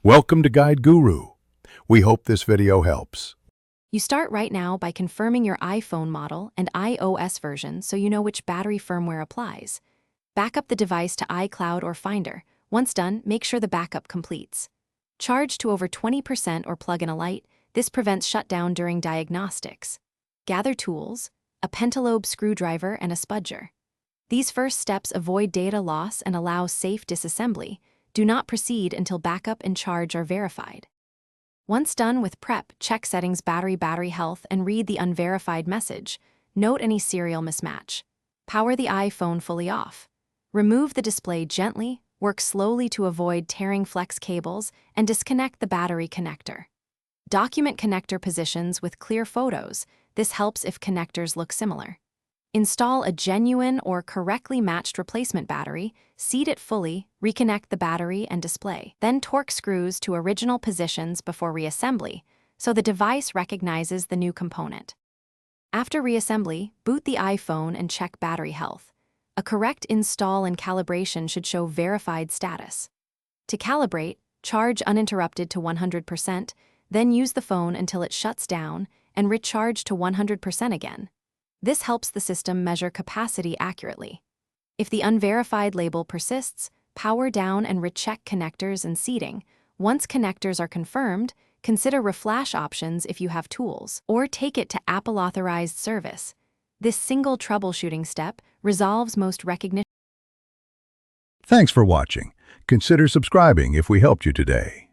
Welcome to Guide Guru. We hope this video helps. You start right now by confirming your iPhone model and iOS version so you know which battery firmware applies. Back up the device to iCloud or Finder. Once done, make sure the backup completes. Charge to over 20% or plug in a light. This prevents shutdown during diagnostics. Gather tools, a pentalobe screwdriver and a spudger. These first steps avoid data loss and allow safe disassembly. Do not proceed until backup and charge are verified. Once done with prep, check settings battery health and read the unverified message. Note any serial mismatch. Power the iPhone fully off. Remove the display gently, work slowly to avoid tearing flex cables, and disconnect the battery connector. Document connector positions with clear photos. This helps if connectors look similar. Install a genuine or correctly matched replacement battery, seat it fully, reconnect the battery and display. Then torque screws to original positions before reassembly, so the device recognizes the new component. After reassembly, boot the iPhone and check battery health. A correct install and calibration should show verified status. To calibrate, charge uninterrupted to 100%, then use the phone until it shuts down and recharge to 100% again. This helps the system measure capacity accurately. If the unverified label persists, power down and recheck connectors and seating. Once connectors are confirmed, consider reflash options if you have tools, or take it to Apple-authorized service. This single troubleshooting step resolves most recognition. Thanks for watching. Consider subscribing if we helped you today.